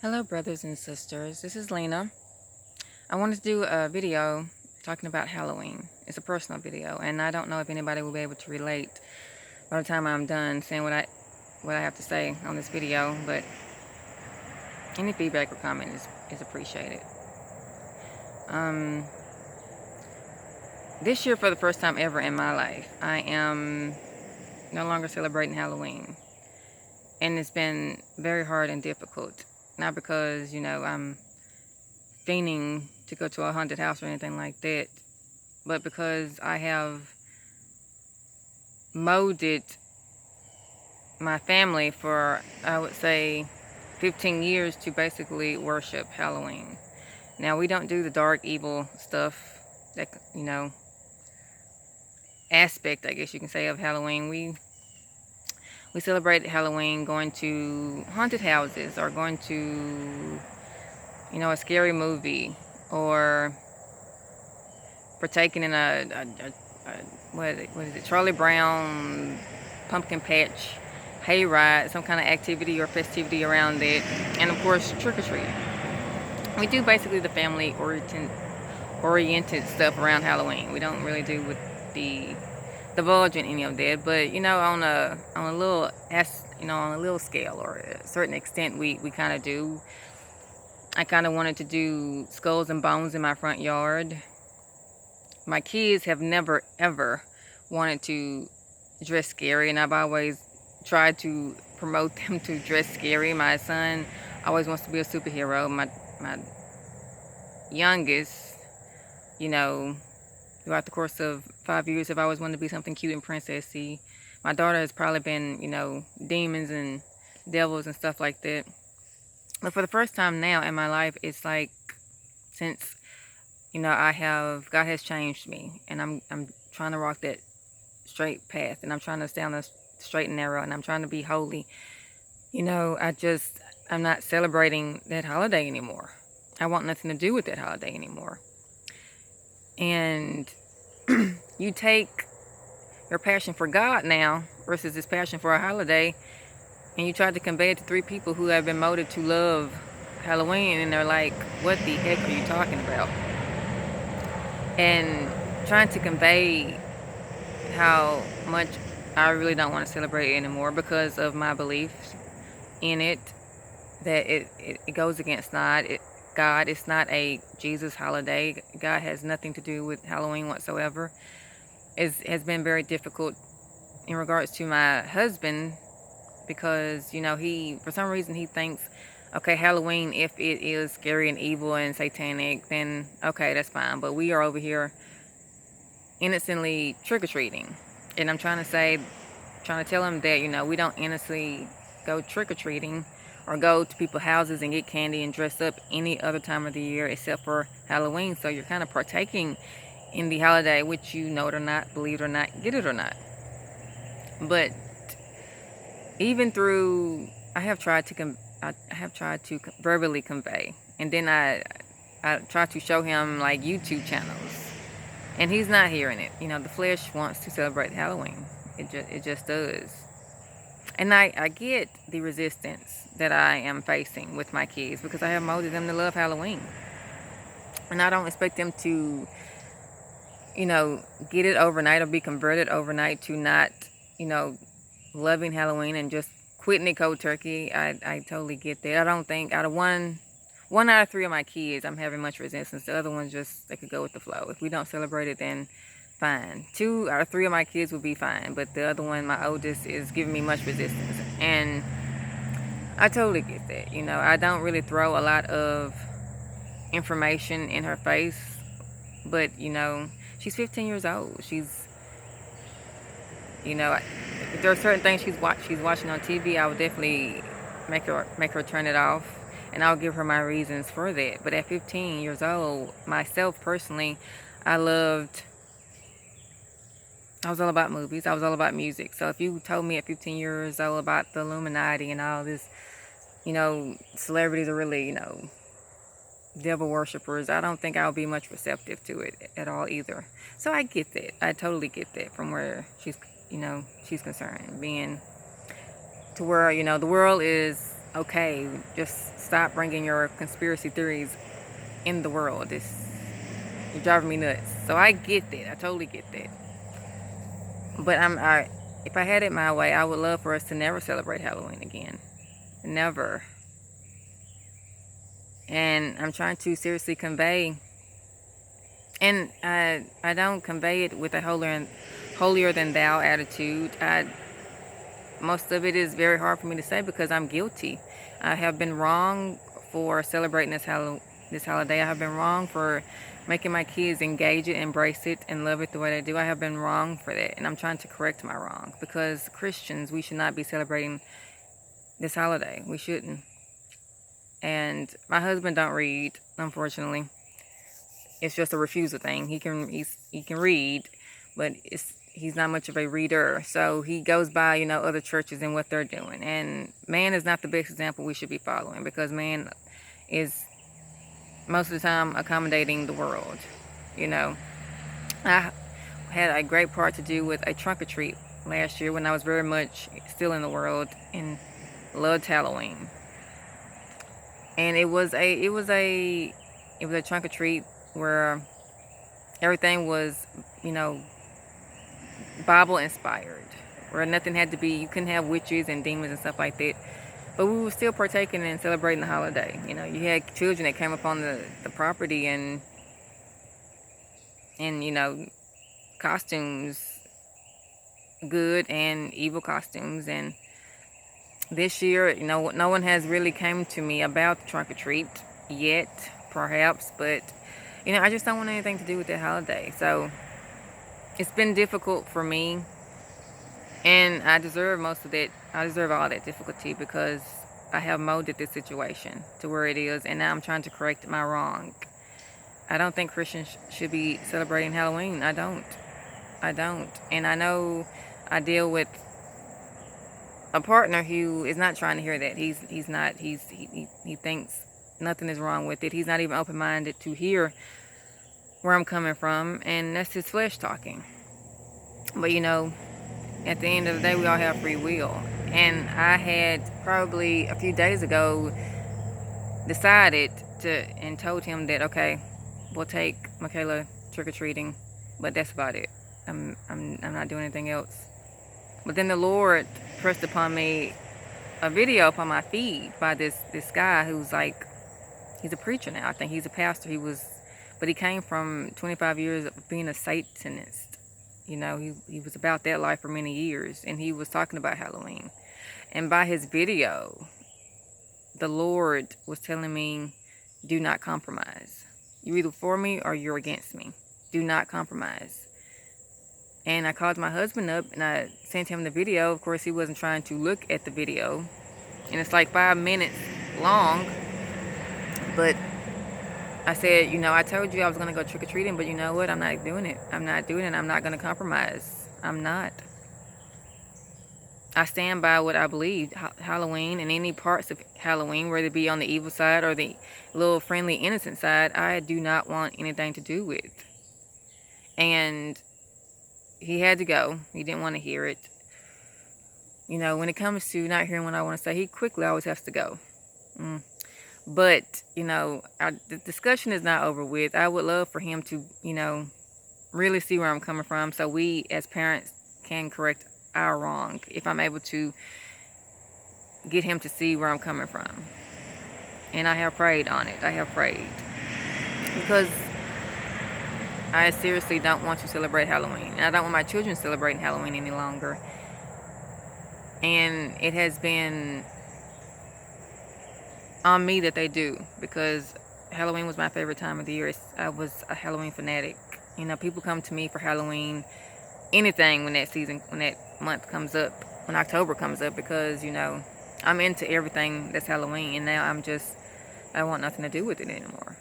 Hello, brothers and sisters. This is Lena. I wanted to do a video talking about Halloween. It's a personal video, and I don't know if anybody will be able to relate by the time I'm done saying what I have to say on this video. But any feedback or comment is appreciated. Um, this year, for the first time ever in my life, I am no longer celebrating Halloween, and it's been very hard and difficult. Not because I'm fiending to go to a haunted house or anything like that, but because I have molded my family for, I would say, 15 years to basically worship Halloween. Now, we don't do the dark, evil stuff, that, aspect, I guess you can say, of Halloween. We celebrate Halloween going to haunted houses or going to, a scary movie, or partaking in a what is it, Charlie Brown pumpkin patch hayride, some kind of activity or festivity around it, and of course trick-or-treating. We do basically the family oriented stuff around Halloween. We don't really do with the divulge in any of that, but on a little on a little scale or a certain extent, we kind of do. I kind of wanted to do skulls and bones in my front yard. My kids have never ever wanted to dress scary, and I've always tried to promote them to dress scary. My son always wants to be a superhero. My youngest, throughout the course of 5 years, have always wanted to be something cute and princessy. My daughter has probably been, demons and devils and stuff like that. But for the first time now in my life, it's like, since God has changed me, and I'm trying to walk that straight path, and I'm trying to stay on the straight and narrow, and I'm trying to be holy. I'm not celebrating that holiday anymore. I want nothing to do with that holiday anymore. And you take your passion for God now versus this passion for a holiday, and you try to convey it to three people who have been molded to love Halloween, and they're like, what the heck are you talking about? And trying to convey how much I really don't want to celebrate it anymore because of my beliefs in it, that it goes against God. It's not a Jesus holiday. God has nothing to do with Halloween whatsoever. It has been very difficult in regards to my husband, because he, for some reason, he thinks, okay, Halloween, if it is scary and evil and satanic, then okay, that's fine. But we are over here innocently trick-or-treating. And I'm trying to tell him that, we don't innocently go trick-or-treating or go to people's houses and get candy and dress up any other time of the year except for Halloween. So you're kind of partaking in the holiday, which you know it or not, believe it or not, get it or not. But even through, I have tried to verbally convey, and then I try to show him like YouTube channels, and he's not hearing it. The flesh wants to celebrate Halloween. It just does. And I get the resistance that I am facing with my kids, because I have molded them to love Halloween. And I don't expect them to, get it overnight or be converted overnight to not, loving Halloween and just quitting it cold turkey. I totally get that. I don't think out of one out of three of my kids, I'm having much resistance. The other ones they could go with the flow. If we don't celebrate it, then fine. 2 out of 3 of my kids will be fine, but the other one, my oldest, is giving me much resistance, and I totally get that. I don't really throw a lot of information in her face, but she's 15 years old. If there are certain things she's watching on TV, I would definitely make her turn it off, and I'll give her my reasons for that. But at 15 years old, myself personally, I was all about movies. I was all about music. So if you told me at 15 years old about the Illuminati and all this, celebrities are really, devil worshippers, I don't think I'll be much receptive to it at all either. So I get that. I totally get that from where she's concerned. Being to where, the world is okay, just stop bringing your conspiracy theories in the world. You're driving me nuts. So I get that. I totally get that. But if I had it my way, I would love for us to never celebrate Halloween again. Never. And I'm trying to seriously convey, and I don't convey it with a holier than thou attitude. Most of it is very hard for me to say because I'm guilty. I have been wrong for celebrating this holiday. I have been wrong for making my kids engage it, embrace it, and love it the way they do. I have been wrong for that, and I'm trying to correct my wrong because Christians, we should not be celebrating this holiday. We shouldn't. And my husband don't read, unfortunately. It's just a refusal thing. He can read, but he's not much of a reader. So he goes by, other churches and what they're doing. And man is not the best example we should be following because man is most of the time accommodating the world. I had a great part to do with a trunk or treat last year when I was very much still in the world and loved Halloween. And it was a trunk or treat where everything was, Bible inspired, where nothing had to be, you couldn't have witches and demons and stuff like that. But we were still partaking and celebrating the holiday. You had children that came upon the property and costumes, good and evil costumes. And this year, no one has really came to me about the trunk or treat yet, perhaps, but I just don't want anything to do with that holiday. So it's been difficult for me, and I deserve most of that. I deserve all that difficulty because I have molded this situation to where it is, and now I'm trying to correct my wrong. I don't think Christians should be celebrating Halloween. I don't. And I know I deal with a partner who is not trying to hear that. He thinks nothing is wrong with it. He's not even open-minded to hear where I'm coming from, and that's his flesh talking. But at the end of the day, we all have free will. And I had probably a few days ago decided and told him that, okay, we'll take Michaela trick-or-treating, but that's about it. I'm not doing anything else. But then the Lord pressed upon me a video upon my feed by this guy who's like, he's a preacher now. I think he's a pastor. But he came from 25 years of being a satanist. He was about that life for many years, and he was talking about Halloween. And by his video, the Lord was telling me, do not compromise. You're either for me or you're against me. Do not compromise. And I called my husband up and I sent him the video. Of course, he wasn't trying to look at the video. And it's like 5 minutes long. But I said, I told you I was going to go trick-or-treating, but you know what? I'm not doing it. I'm not doing it. I'm not going to compromise. I'm not. I stand by what I believe. Halloween and any parts of Halloween, whether it be on the evil side or the little friendly, innocent side, I do not want anything to do with. And he had to go. He didn't want to hear it. When it comes to not hearing what I want to say, he quickly always has to go. But, the discussion is not over with. I would love for him to, really see where I'm coming from so we as parents can correct our wrong if I'm able to get him to see where I'm coming from. And I have prayed on it. I have prayed. Because I seriously don't want to celebrate Halloween. And I don't want my children celebrating Halloween any longer. And it has been on me that they do, because Halloween was my favorite time of the year. I was a Halloween fanatic. People come to me for Halloween, anything when that month comes up, when October comes up, because, I'm into everything that's Halloween, and now I want nothing to do with it anymore.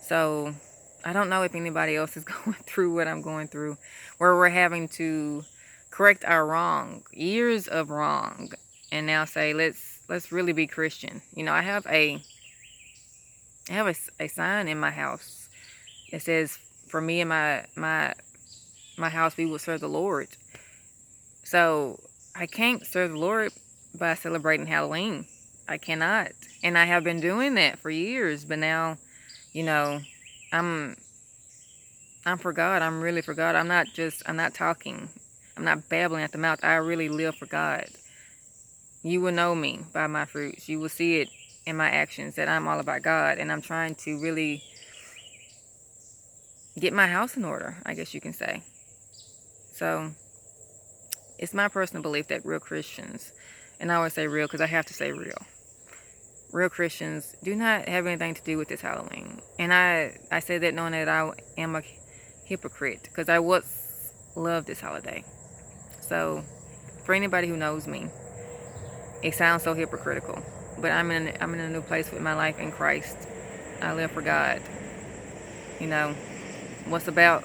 So, I don't know if anybody else is going through what I'm going through, where we're having to correct our wrong, years of wrong, and now say, let's really be Christian. I have a sign in my house that says, for me and my house, we will serve the Lord. So I can't serve the Lord by celebrating Halloween. I cannot. And I have been doing that for years, but now, you know, I'm I'm for God. I'm really for God. I'm not talking. I'm not babbling at the mouth. I really live for God. You will know me by my fruits. You will see it in my actions that I'm all about God, and I'm trying to really get my house in order, I guess you can say. So, it's my personal belief that real Christians, and I always say real because I have to say real Christians do not have anything to do with this Halloween. And I say that knowing that I am a hypocrite because I once loved this holiday. So, for anybody who knows me, it sounds so hypocritical. But I'm in a new place with my life in Christ. I live for God. You know, what's about,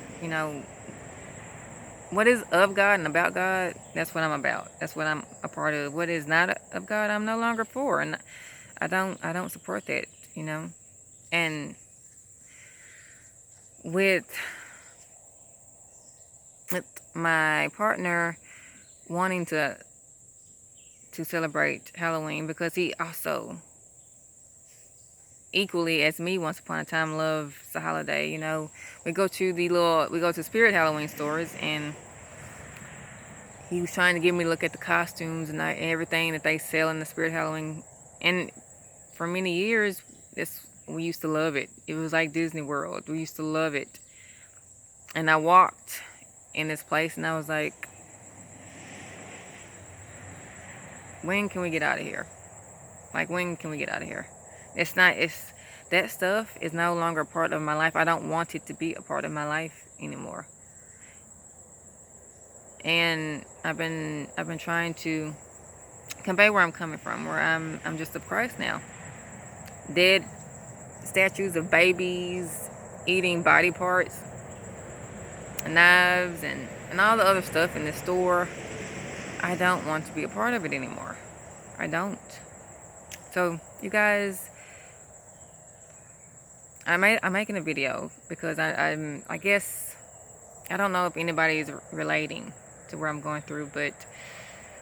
what is of God and about God, that's what I'm about. That's what I'm a part of. What is not of God, I'm no longer for. And I don't support that. And with my partner wanting to celebrate Halloween because he also equally as me once upon a time loves the holiday. We go to Spirit Halloween stores, and he was trying to get me to look at the costumes and everything that they sell in the Spirit Halloween. And for many years, we used to love it. It was like Disney World. We used to love it. And I walked in this place and I was like, when can we get out of here? Like, when can we get out of here? That stuff is no longer a part of my life. I don't want it to be a part of my life anymore. And I've been trying to convey where I'm coming from, where I'm just of Christ now. Dead statues of babies eating body parts, knives, and all the other stuff in the store. I don't want to be a part of it anymore. I don't. So, you guys, I'm making a video because I guess I don't know if anybody is relating to where I'm going through, but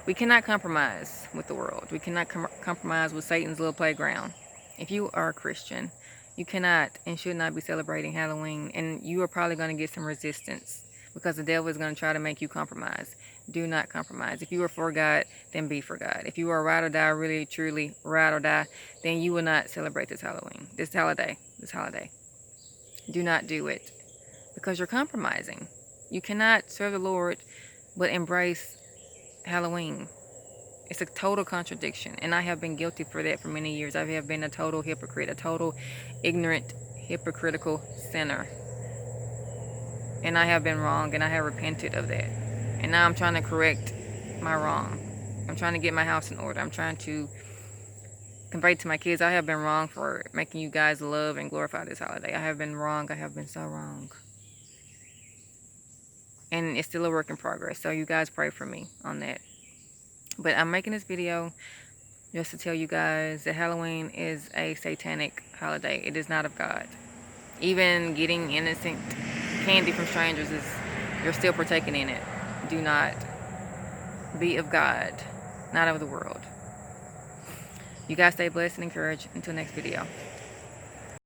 we cannot compromise with the world. We cannot compromise with Satan's little playground. If you are a Christian, you cannot and should not be celebrating Halloween, and you are probably going to get some resistance because the devil is going to try to make you compromise. Do not compromise. If you are for God, then be for God. If you are ride or die, really, truly ride or die, then you will not celebrate this holiday. Do not do it because you're compromising. You cannot serve the Lord but embrace Halloween. It's a total contradiction, and I have been guilty for that for many years. I have been a total hypocrite, a total ignorant, hypocritical sinner. And I have been wrong, and I have repented of that. And now I'm trying to correct my wrong. I'm trying to get my house in order. I'm trying to convey to my kids, I have been wrong for making you guys love and glorify this holiday. I have been wrong. I have been so wrong. And it's still a work in progress. So you guys pray for me on that. But I'm making this video just to tell you guys that Halloween is a satanic holiday. It is not of God. Even getting innocent candy from strangers, you're still partaking in it. Do not be of God, not of the world. You guys stay blessed and encouraged. Until next video.